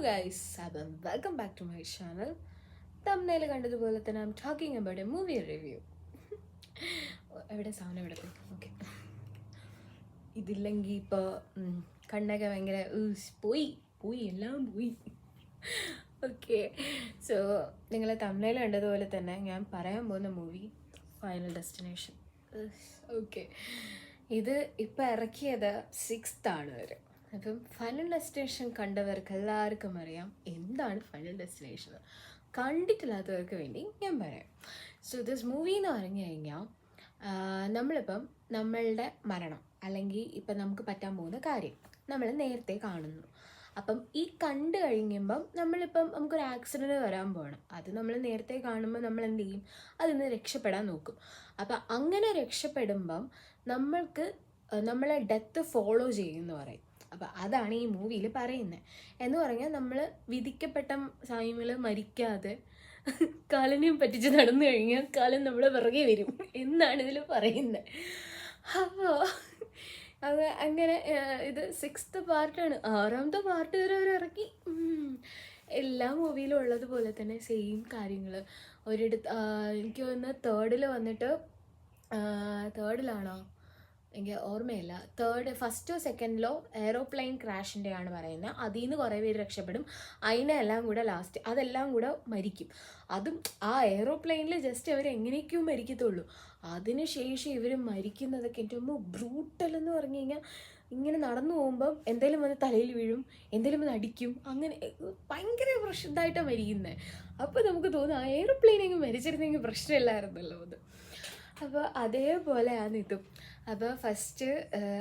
guys, welcome back to my channel. തമ്മിൽ കണ്ടതുപോലെ തന്നെ I'm talking about a movie review. എവിടെ സൗണ്ട് എവിടെ പോയി? ഓക്കെ, ഇതില്ലെങ്കിൽ ഇപ്പോൾ കണ്ണൊക്കെ ഭയങ്കര പോയി എല്ലാം പോയി. ഓക്കെ, സോ നിങ്ങൾ തമ്മിൽ കണ്ടതുപോലെ തന്നെ ഞാൻ പറയാൻ പോകുന്ന മൂവി ഫൈനൽ ഡെസ്റ്റിനേഷൻ. ഓക്കെ, ഇത് ഇപ്പോൾ ഇറക്കിയത് 6th ആണ് വരെ. അപ്പം ഫൈനൽ ഡെസ്റ്റിനേഷൻ കണ്ടവർക്ക് എല്ലാവർക്കും അറിയാം എന്താണ് ഫൈനൽ ഡെസ്റ്റിനേഷൻ. കണ്ടിട്ടില്ലാത്തവർക്ക് വേണ്ടി ഞാൻ പറയാം. സോ ദിസ് മൂവി എന്ന് പറഞ്ഞു കഴിഞ്ഞാൽ നമ്മളിപ്പം നമ്മളുടെ മരണം അല്ലെങ്കിൽ ഇപ്പം നമുക്ക് പറ്റാൻ പോകുന്ന കാര്യം നമ്മൾ നേരത്തെ കാണുന്നു. അപ്പം ഈ കണ്ടു കഴിയുമ്പം നമ്മളിപ്പം നമുക്കൊരു ആക്സിഡൻറ്റ് വരാൻ പോകണം. അത് നമ്മൾ നേരത്തെ കാണുമ്പോൾ നമ്മൾ എന്ത് ചെയ്യും? അതിൽ നിന്ന് രക്ഷപ്പെടാൻ നോക്കും. അപ്പം അങ്ങനെ രക്ഷപ്പെടുമ്പം നമ്മൾക്ക് നമ്മളെ ഡെത്ത് ഫോളോ ചെയ്യുമെന്ന് പറയും. അപ്പം അതാണ് ഈ മൂവിയിൽ പറയുന്നത്. എന്ന് പറഞ്ഞാൽ നമ്മൾ വിധിക്കപ്പെട്ട സമയങ്ങൾ മരിക്കാതെ കാലനെയും പറ്റിച്ച് നടന്നു കഴിഞ്ഞാൽ കാലം നമ്മൾ പിറകെ വരും എന്നാണ് ഇതിൽ പറയുന്നത്. അപ്പോൾ അത് അങ്ങനെ ഇത് 6th പാർട്ടാണ്. 6ാമത്തെ പാർട്ട് വരെ അവർ ഇറക്കി. എല്ലാ മൂവിയിലും ഉള്ളതുപോലെ തന്നെ സെയിം കാര്യങ്ങൾ ഒരിടത്ത് എനിക്ക് തോന്നുന്നു 3rd വന്നിട്ട് 3rd എനിക്ക് ഓർമ്മയില്ല. 1st 2nd എയ്റോപ്ലെയിൻ ക്രാഷിൻ്റെ ആണ് പറയുന്നത്. അതിൽ നിന്ന് കുറേ പേര് രക്ഷപ്പെടും. അതിനെല്ലാം കൂടെ ലാസ്റ്റ് അതെല്ലാം കൂടെ മരിക്കും. അതും ആ എയ്റോപ്ലെയിനിൽ ജസ്റ്റ് അവർ എങ്ങനെയൊക്കെയോ മരിക്കത്തുള്ളൂ. അതിന് ശേഷം ഇവർ മരിക്കുന്നതൊക്കെ എൻ്റെ ഒന്ന് ബ്രൂട്ടൽ എന്ന് പറഞ്ഞു കഴിഞ്ഞാൽ ഇങ്ങനെ നടന്നു പോകുമ്പം എന്തെങ്കിലും വന്ന് തലയിൽ വീഴും, എന്തെങ്കിലും വന്ന് അടിക്കും, അങ്ങനെ ഭയങ്കര പ്രശ്നമായിട്ടാണ് മരിക്കുന്നത്. അപ്പോൾ നമുക്ക് തോന്നും ആ എയ്റോപ്ലെയിനെങ്കിൽ മരിച്ചിരുന്നെങ്കിൽ പ്രശ്നമില്ലായിരുന്നല്ലോ അത്. അപ്പോൾ അതേപോലെയാണ് ഇതും. അപ്പോൾ ഫസ്റ്റ്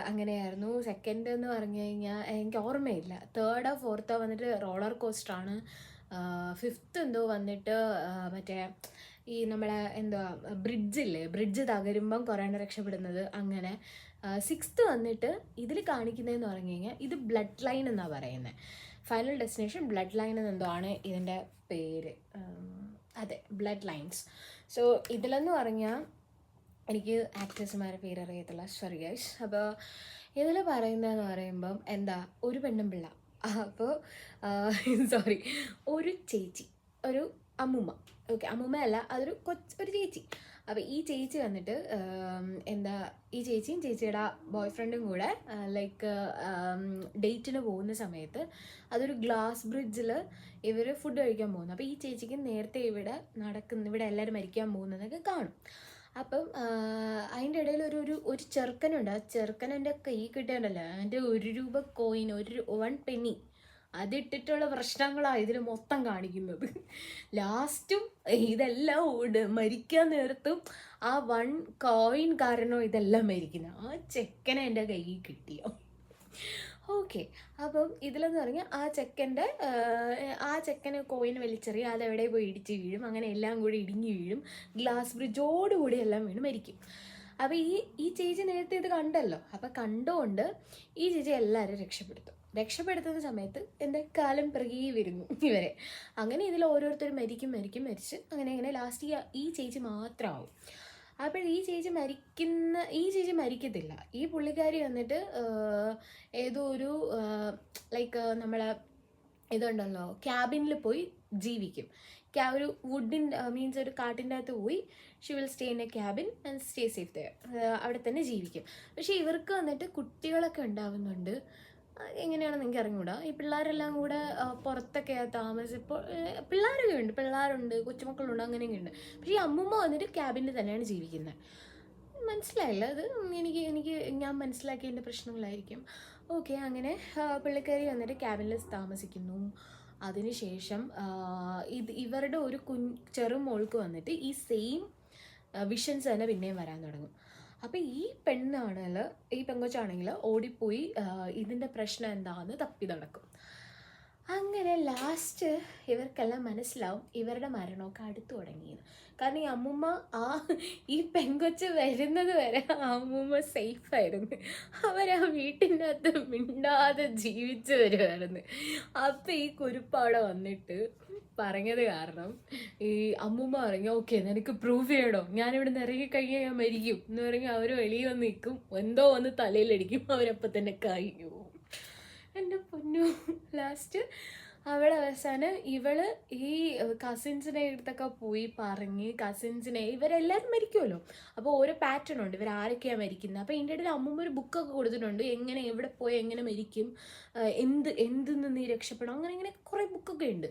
അങ്ങനെയായിരുന്നു. 2nd എന്ന് പറഞ്ഞു കഴിഞ്ഞാൽ എനിക്ക് ഓർമ്മയില്ല. 3rd 4th വന്നിട്ട് റോളർ കോസ്റ്ററാണ്. 5th വന്നിട്ട് മറ്റേ ഈ നമ്മളെ ബ്രിഡ്ജ് തകരുമ്പം കുറേ രക്ഷപ്പെടുന്നത് അങ്ങനെ. 6th വന്നിട്ട് ഇതിൽ കാണിക്കുന്നതെന്ന് പറഞ്ഞു കഴിഞ്ഞാൽ ഇത് ബ്ലഡ് ലൈൻ എന്നാണ് പറയുന്നത്. ഫൈനൽ ഡെസ്റ്റിനേഷൻ ബ്ലഡ് ലൈൻ എന്നെന്തോ ആണ് ഇതിൻ്റെ പേര്. അതെ, ബ്ലഡ് ലൈൻസ്. സോ ഇതിലെന്ന് പറഞ്ഞാൽ എനിക്ക് ആക്ട്രസ്മാരുടെ പേര് അറിയത്തില്ല, സോറി ഗൈസ്. അപ്പോൾ ഇതിൽ പറയുന്നതെന്ന് പറയുമ്പം ഒരു പെണ്ണും പിള്ള, അപ്പോൾ ഒരു ചേച്ചി, ഒരു അമ്മൂമ്മ. ഓക്കെ, അമ്മൂമ്മയല്ല, അതൊരു ഒരു ചേച്ചി. അപ്പോൾ ഈ ചേച്ചി വന്നിട്ട് ഈ ചേച്ചിയും ചേച്ചിയുടെ ബോയ് ഫ്രണ്ടും കൂടെ ഡേറ്റിന് പോകുന്ന സമയത്ത് അതൊരു ഗ്ലാസ് ബ്രിഡ്ജിൽ ഇവർ ഫുഡ് കഴിക്കാൻ പോകുന്നു. അപ്പോൾ ഈ ചേച്ചിക്ക് നേരത്തെ ഇവിടെ എല്ലാവരും മരിക്കാൻ പോകുന്നതൊക്കെ കാണും. അപ്പം അതിൻ്റെ ഇടയിൽ ഒരു ചെറുക്കനുണ്ട്. ആ ചെറുക്കനെൻ്റെ കൈ കിട്ടിയുണ്ടല്ലോ, അതിൻ്റെ 1 രൂപ കോയിൻ, 1 penny അതിട്ടിട്ടുള്ള പ്രശ്നങ്ങളാണ് ഇതിൽ മൊത്തം കാണിക്കുന്നത്. ലാസ്റ്റും ഇതെല്ലാം മരിക്കാൻ നേരത്തും ആ 1 കോയിൻ കാരണോ ഇതെല്ലാം മരിക്കുന്നത്. ആ ചെക്കനെ എൻ്റെ കയ്യിൽ കിട്ടിയോ. ഓക്കെ, അപ്പം ഇതിലെന്ന് പറഞ്ഞാൽ ആ ചെക്കന് കോയിൻ വലിച്ചെറിയും, അതെവിടെ പോയി ഇടിച്ച് വീഴും, അങ്ങനെ എല്ലാം കൂടി ഇടിഞ്ഞ് വീഴും, ഗ്ലാസ് ബ്രിഡ്ജോടുകൂടി എല്ലാം വീണ് മരിക്കും. അപ്പോൾ ഈ ചേച്ചി നേരത്തെ ഇത് കണ്ടല്ലോ. അപ്പം കണ്ടുകൊണ്ട് ഈ ചേച്ചി എല്ലാവരും രക്ഷപ്പെടുത്തുന്ന സമയത്ത് എൻ്റെ കാലം പിറകെ വരുന്നു ഇവരെ. അങ്ങനെ ഇതിൽ ഓരോരുത്തരും മരിച്ച് അങ്ങനെ ലാസ്റ്റ് ഈ ചേച്ചി മാത്രമാവും. അപ്പോൾ ഈ ചേച്ചി മരിക്കത്തില്ല. ഈ പുള്ളിക്കാരി വന്നിട്ട് ഏതോ ഒരു നമ്മളെ ഇതുണ്ടല്ലോ ക്യാബിനിൽ പോയി ജീവിക്കും. ഒരു മീൻസ് ഒരു കാട്ടിൻ്റെ അകത്ത് പോയി she will stay in a cabin and stay safe there. അവിടെ തന്നെ ജീവിക്കും. പക്ഷേ ഇവർക്ക് വന്നിട്ട് കുട്ടികളൊക്കെ ഉണ്ടാവുന്നുണ്ട്. എങ്ങനെയാണെന്ന് എനിക്ക് അറിഞ്ഞൂടാ. ഈ പിള്ളേരെല്ലാം കൂടെ പുറത്തൊക്കെയാണ് താമസിപ്പോൾ. പിള്ളേരുണ്ട്, കൊച്ചുമക്കളുണ്ട്, അങ്ങനെയൊക്കെ ഉണ്ട്. പക്ഷേ ഈ അമ്മൂമ്മ വന്നിട്ട് ക്യാബിനിൽ തന്നെയാണ് ജീവിക്കുന്നത്. മനസ്സിലായില്ല അത് എനിക്ക് ഞാൻ മനസ്സിലാക്കിയതിൻ്റെ പ്രശ്നങ്ങളായിരിക്കും. ഓക്കെ, അങ്ങനെ പുള്ളിക്കാരി വന്നിട്ട് ക്യാബിനിൽ താമസിക്കുന്നു. അതിനുശേഷം ഇവരുടെ ഒരു ചെറുമോൾക്ക് വന്നിട്ട് ഈ സെയിം വിഷൻസ് തന്നെ പിന്നെയും വരാൻ തുടങ്ങും. അപ്പോൾ ഈ പെങ്കൊച്ചാണെങ്കിൽ ഓടിപ്പോയി ഇതിൻ്റെ പ്രശ്നം എന്താണെന്ന് തപ്പി നടക്കും. അങ്ങനെ ലാസ്റ്റ് ഇവർക്കെല്ലാം മനസ്സിലാവും ഇവരുടെ മരണമൊക്കെ അടുത്തു തുടങ്ങിയെന്ന്. കാരണം ഈ അമ്മൂമ്മ ഈ പെങ്കൊച്ച് വരുന്നത് വരെ ആ അമ്മൂമ്മ സേഫായിരുന്നു. അവരാ വീട്ടിൻ്റെ അകത്ത് മിണ്ടാതെ ജീവിച്ചു വരുമായിരുന്നു. അപ്പം ഈ കുരുപ്പവിടെ വന്നിട്ട് പറഞ്ഞത് കാരണം ഈ അമ്മൂമ്മ പറഞ്ഞു, ഓക്കെ നിനക്ക് പ്രൂവ് ചെയ്യണോ, ഞാനിവിടെ നിന്ന് ഇറങ്ങിക്കഴിഞ്ഞാൽ ഞാൻ മരിക്കും എന്ന് പറഞ്ഞാൽ അവർ വെളിയിൽ വന്ന് നിൽക്കും, എന്തോ വന്ന് തലയിലടിക്കും, അവരപ്പം തന്നെ കഴിഞ്ഞു പോകും. എൻ്റെ പൊന്നു. ലാസ്റ്റ് അവിടെ അവസാനം ഇവള് ഈ കസിൻസിനെ അടുത്തൊക്കെ പോയി പറഞ്ഞ് കസിൻസിനെ ഇവരെല്ലാവരും മരിക്കുമല്ലോ. അപ്പോൾ ഓരോ പാറ്റേൺ ഉണ്ട് ഇവർ ആരൊക്കെയാണ് മരിക്കുന്നത്. അപ്പോൾ ഇതിൻ്റെ ഇടയിൽ അമ്മൂമ്മ ഒരു ബുക്കൊക്കെ കൊടുത്തിട്ടുണ്ട്, എങ്ങനെ എവിടെ പോയി എങ്ങനെ മരിക്കും, എന്തിന്ന് നീ രക്ഷപ്പെടും, അങ്ങനെ ഇങ്ങനെ കുറേ ബുക്കൊക്കെ ഉണ്ട്.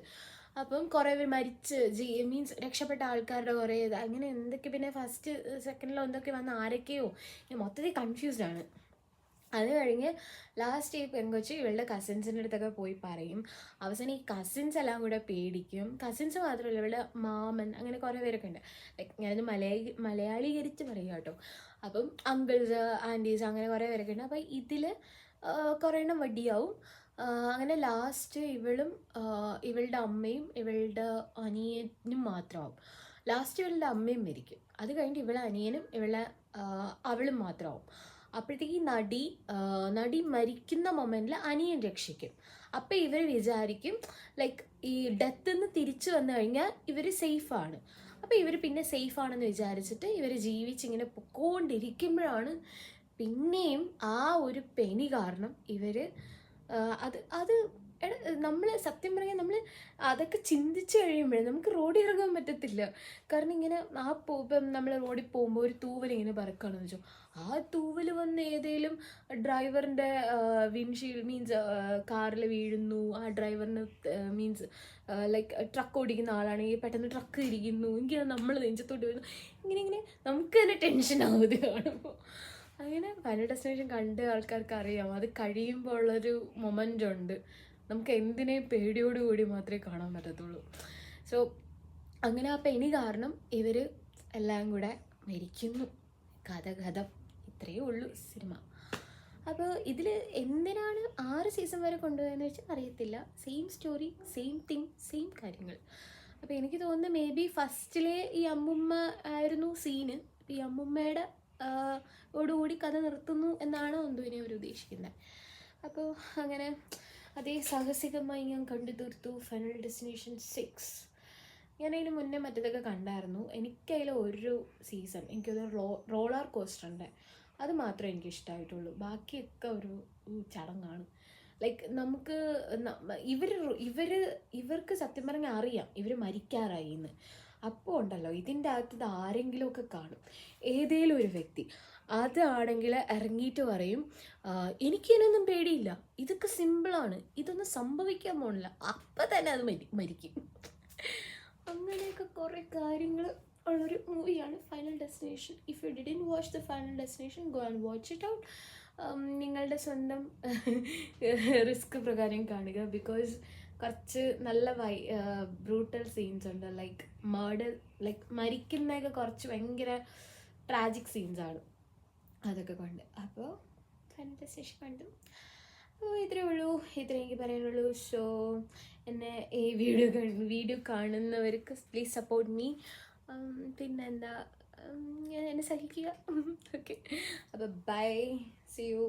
അപ്പം കുറേ പേർ മരിച്ച് മീൻസ് രക്ഷപ്പെട്ട ആൾക്കാരുടെ കുറേ അങ്ങനെ എന്തൊക്കെ, പിന്നെ ഫസ്റ്റ് സെക്കൻഡിലോ എന്തൊക്കെ വന്ന് ആരൊക്കെയോ, ഞാൻ മൊത്തത്തിൽ കൺഫ്യൂസ്ഡ് ആണ്. അത് കഴിഞ്ഞ് ലാസ്റ്റ് ഈ പെങ്കൊച്ച് ഇവളുടെ കസിൻസിൻ്റെ അടുത്തൊക്കെ പോയി പറയും. അവസാനം ഈ കസിൻസ് എല്ലാം കൂടെ പേടിക്കും. കസിൻസ് മാത്രമല്ല, ഇവളുടെ മാമൻ, അങ്ങനെ കുറേ പേരൊക്കെ ഉണ്ട്. ലൈക്ക് ഞാനത് മലയാളീകരിച്ച് പറയുക കേട്ടോ. അപ്പം അങ്കിൾസ് ആൻറ്റീസ് അങ്ങനെ കുറേ പേരൊക്കെ ഉണ്ട്. അപ്പം ഇതിൽ കുറേ എണ്ണം വടിയാവും. അങ്ങനെ ലാസ്റ്റ് ഇവളുടെ അമ്മയും ഇവളുടെ അനിയനും മാത്രമാവും. ലാസ്റ്റ് ഇവളുടെ അമ്മയും മരിക്കും. അത് കഴിഞ്ഞിട്ട് ഇവളുടെ അനിയനും അവളും മാത്രമാവും. അപ്പോഴത്തേക്ക് നടി മരിക്കുന്ന മൊമെൻറ്റിൽ അനിയൻ രക്ഷിക്കും. അപ്പം ഇവർ വിചാരിക്കും ലൈക്ക് ഈ ഡെത്തിൽ നിന്ന് തിരിച്ചു വന്നു കഴിഞ്ഞാൽ ഇവർ സേഫാണ്. അപ്പോൾ ഇവർ പിന്നെ സേഫാണെന്ന് വിചാരിച്ചിട്ട് ഇവർ ജീവിച്ചിങ്ങനെ പൊക്കോണ്ടിരിക്കുമ്പോഴാണ് പിന്നെയും ആ ഒരു പെനി കാരണം ഇവർ അത് നമ്മൾ സത്യം പറയാൻ നമ്മൾ അതൊക്കെ ചിന്തിച്ച് കഴിയുമ്പോഴേ നമുക്ക് റോഡിൽ ഇറങ്ങാൻ പറ്റത്തില്ല. കാരണം ഇങ്ങനെ ഇപ്പം നമ്മൾ റോഡിൽ പോകുമ്പോൾ ഒരു തൂവൽ ഇങ്ങനെ പറക്കുകയാണെന്ന് വെച്ചോ, ആ തൂവൽ വന്ന് ഏതെങ്കിലും ഡ്രൈവറിൻ്റെ വിൻഷീൽഡ് മീൻസ് കാറിൽ വീഴുന്നു, ആ ഡ്രൈവറിന് മീൻസ് ലൈക്ക് ട്രക്ക് ഓടിക്കുന്ന ആളാണെങ്കിൽ പെട്ടെന്ന് ട്രക്ക് ഇരിക്കുന്നു, എങ്കിൽ നമ്മൾ നെഞ്ചത്തോട്ട് വരുന്നു, ഇങ്ങനെ നമുക്ക് തന്നെ ടെൻഷൻ ആവുന്നത് കാണുമ്പോൾ. അങ്ങനെ ഫൈനൽ ഡെസ്റ്റിനേഷൻ കണ്ട ആൾക്കാർക്ക് അറിയാം, അത് കഴിയുമ്പോൾ ഉള്ളൊരു മൊമെൻ്റ് ഉണ്ട്. നമുക്ക് എന്തിനേയും പേടിയോടുകൂടി മാത്രമേ കാണാൻ പറ്റത്തുള്ളൂ. സോ അങ്ങനെ ആ പെനി കാരണം ഇവർ എല്ലാം കൂടെ മരിക്കുന്നു. കഥ ഇത്രയേ ഉള്ളൂ സിനിമ. അപ്പോൾ ഇതിൽ എന്തിനാണ് 6 സീസൺ വരെ കൊണ്ടുപോയെന്ന് വെച്ചാൽ അറിയത്തില്ല. Same story, same thing, same കാര്യങ്ങൾ. അപ്പോൾ എനിക്ക് തോന്നുന്നു മേ ബി ഫസ്റ്റിലെ ഈ അമ്മുമ്മ ആയിരുന്നു സീന്. ഈ അമ്മുമ്മയുടെ ഓടുകൂടി കഥ നിർത്തുന്നു എന്നാണ് ഒന്നുവിനെ അവർ ഉദ്ദേശിക്കുന്നത്. അപ്പോൾ അങ്ങനെ അതേ സാഹസികമായി ഞാൻ കണ്ടു തീർത്തു ഫൈനൽ ഡെസ്റ്റിനേഷൻ 6. ഞാനതിന് മുന്നേ മറ്റേതൊക്കെ കണ്ടായിരുന്നു. എനിക്കതിൽ ഒരു സീസൺ എനിക്കത് റോളർ കോസ്റ്ററിൻ്റെ അത് മാത്രമേ എനിക്ക് ഇഷ്ടമായിട്ടുള്ളൂ. ബാക്കിയൊക്കെ ഒരു ചടങ്ങാണ്. ലൈക്ക് നമുക്ക് ഇവർക്ക് സത്യം പറഞ്ഞാൽ അറിയാം ഇവർ മരിക്കാറായി എന്ന്. അപ്പോൾ ഉണ്ടല്ലോ ഇതിൻ്റെ അകത്ത് ആരെങ്കിലുമൊക്കെ കാണും, ഏതെങ്കിലും ഒരു വ്യക്തി. അതാണെങ്കിൽ ഇറങ്ങിയിട്ട് പറയും എനിക്കിതിനൊന്നും പേടിയില്ല, ഇതൊക്കെ സിമ്പിളാണ്, ഇതൊന്നും സംഭവിക്കാൻ പോണില്ല, അപ്പം തന്നെ അത് മരിക്കും. അങ്ങനെയൊക്കെ കുറേ കാര്യങ്ങൾ ഉള്ളൊരു മൂവിയാണ് final destination. If you didn't watch the final destination go and watch it out. നിങ്ങളുടെ സ്വന്തം റിസ്ക് പ്രകാരം കാണുക. ബിക്കോസ് കുറച്ച് നല്ല ബ്രൂട്ടൽ സീൻസ് ഉണ്ട്. ലൈക്ക് മർഡർ, ലൈക്ക് മരിക്കുന്നതൊക്കെ കുറച്ച് ഭയങ്കര ട്രാജിക് സീൻസാണ് അതൊക്കെ കൊണ്ട്. അപ്പോൾ ഫൈനൽ ഡെസ്റ്റിനേഷൻ കണ്ടു. അപ്പോൾ ഇത്രയേ ഉള്ളൂ, ഇത്രയേ എനിക്ക് പറയാനുള്ളൂ. സോ എന്നെ ഈ വീഡിയോ കാണുന്നവർക്ക് പ്ലീസ് സപ്പോർട്ട് മീ. പിന്നെന്താ, എന്നെ സഹിക്കുക. ഓക്കെ, അപ്പോൾ ബൈ, സീ യു.